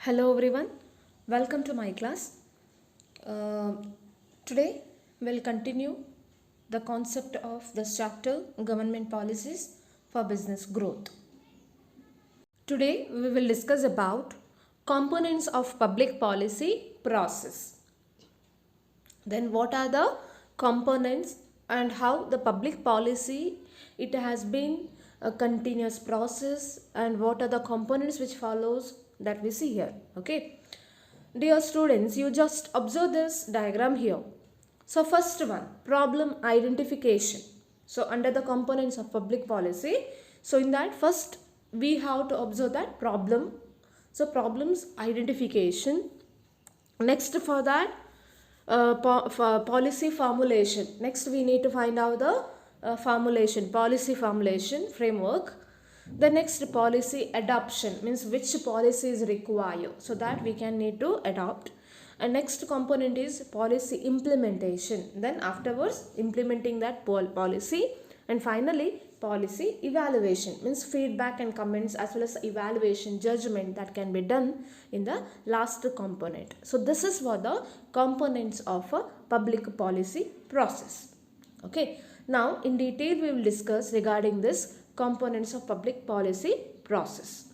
Hello everyone, welcome to my class. Uh, Today we'll continue the concept of this chapter Government Policies for Business Growth. Today we will discuss about components of public policy process. Then what are the components and how the public policy it has been a continuous process and what are the components which follows that we see here. Okay, dear students, you just observe this diagram here. So first one, problem identification. So under the components of public policy, so in that first we have to observe that problem. So problems identification. Next for that for policy formulation. Next we need to find out the policy formulation framework. The next policy adoption means which policy is required, so that we can need to adopt. And next component is policy implementation. Then afterwards implementing that policy, and finally policy evaluation means feedback and comments as well as evaluation judgment that can be done in the last component. So this is what the components of a public policy process. Okay, now in detail we will discuss regarding this components of public policy process.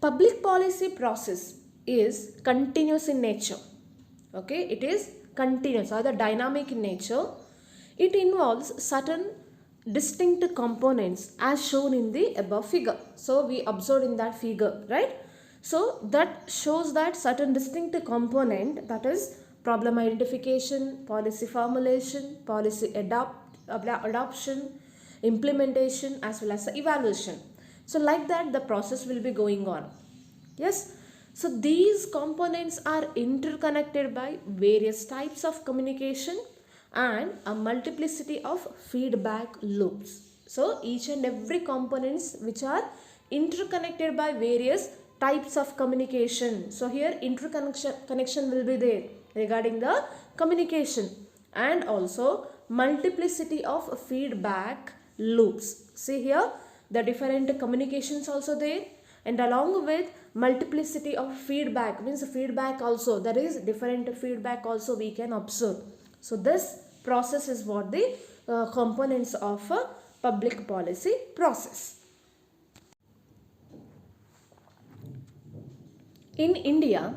Public policy process is continuous in nature. Okay, it is continuous or the dynamic in nature. It involves certain distinct components as shown in the above figure. So we observed in that figure, right? So that shows that certain distinct component, that is problem identification, policy formulation, policy adoption, implementation as well as evaluation. So like that the process will be going on. Yes. So these components are interconnected by various types of communication and a multiplicity of feedback loops. So each and every components which are interconnected by various types of communication. So here interconnection will be there regarding the communication, and also multiplicity of feedback loops. See here the different communications also there, and along with multiplicity of feedback means feedback also, there is different feedback also we can observe. So this process is what the components of a public policy process. In India,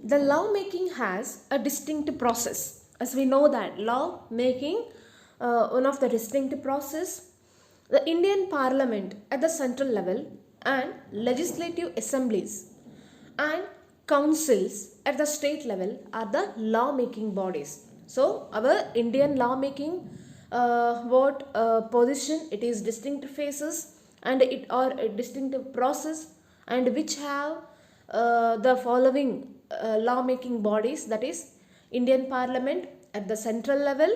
the law making has a distinct process. As we know that law making, one of the distinct process, the Indian Parliament at the central level and legislative assemblies and councils at the state level are the law making bodies. So our Indian law making position, it is distinct phases and it are a distinct process, and which have the following law making bodies, that is Indian Parliament at the central level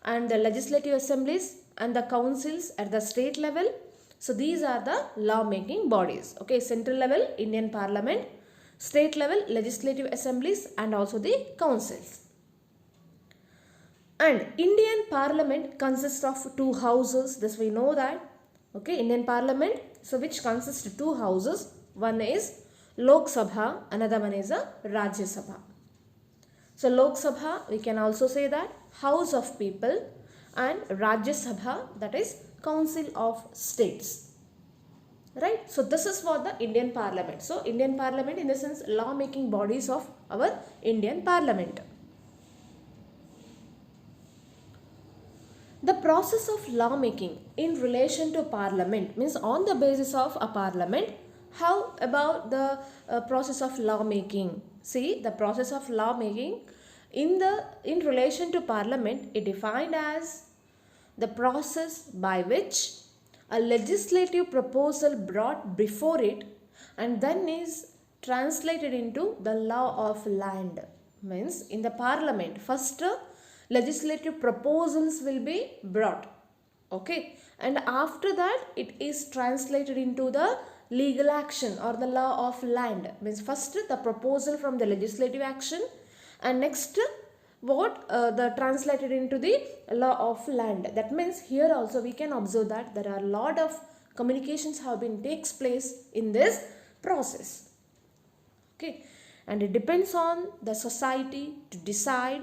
and the legislative assemblies and the councils at the state level. So these are the law making bodies. Okay, central level Indian Parliament, state level legislative assemblies and also the councils. And Indian Parliament consists of two houses, this we know that. Okay, Indian Parliament, so which consists of two houses, one is Lok Sabha, another one is a Rajya Sabha. So Lok Sabha, we can also say that House of People, and Rajya Sabha, that is Council of States. Right? So this is for the Indian Parliament. So Indian Parliament in the sense law making bodies of our Indian Parliament. The process of law making in relation to Parliament means on the basis of a Parliament. How about the process of law making? See, the process of law making in relation to Parliament, it defined as the process by which a legislative proposal brought before it and then is translated into the law of land. Means in the Parliament, first legislative proposals will be brought. Okay, and after that it is translated into the legal action or the law of land. Means first the proposal from the legislative action, and next the translated into the law of land. That means here also we can observe that there are a lot of communications have been takes place in this process. Okay, and it depends on the society to decide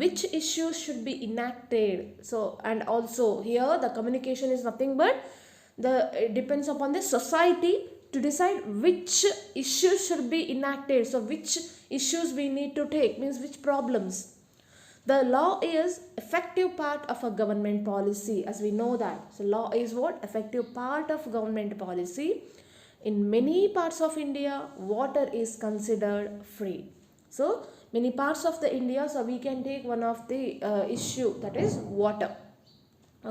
which issues should be enacted. So, and also here the communication is nothing but it depends upon the society to decide which issues should be enacted. So which issues we need to take, means which problems. The law is effective part of a government policy, as we know that. So law is what? Effective part of government policy. In many parts of India, water is considered free. So many parts of the India, so we can take one of the issue, that is water.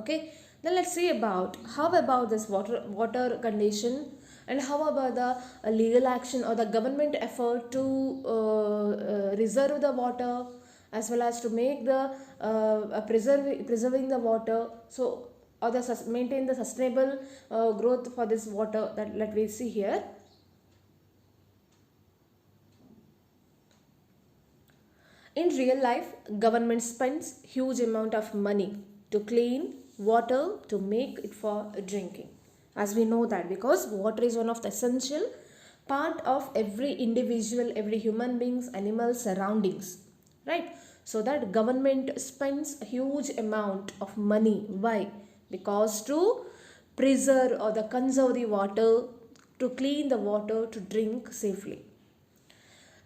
Okay, then let's see about how about this water condition, and how about the legal action or the government effort to reserve the water, as well as to make the preserving the water, so or the maintain the sustainable growth for this water. That let me see here. In real life, government spends huge amount of money to clean water to make it for drinking. As we know that, because water is one of the essential part of every individual, every human beings, animals, surroundings, right? So that government spends a huge amount of money. Why? Because to preserve or the conserve the water, to clean the water to drink safely.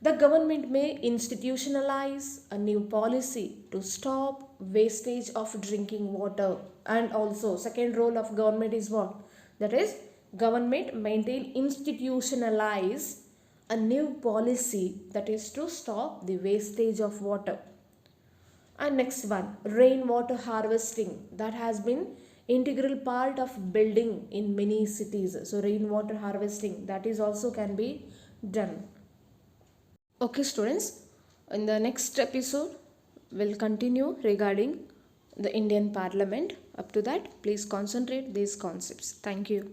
The government may institutionalize a new policy to stop wastage of drinking water. And also second role of government is what? That is, government maintain institutionalize a new policy, that is to stop the wastage of water. And next one, rainwater harvesting, that has been integral part of building in many cities. So rainwater harvesting, that is also can be done. Okay students, in the next episode we'll continue regarding the Indian Parliament. Up to that, please concentrate these concepts. Thank you.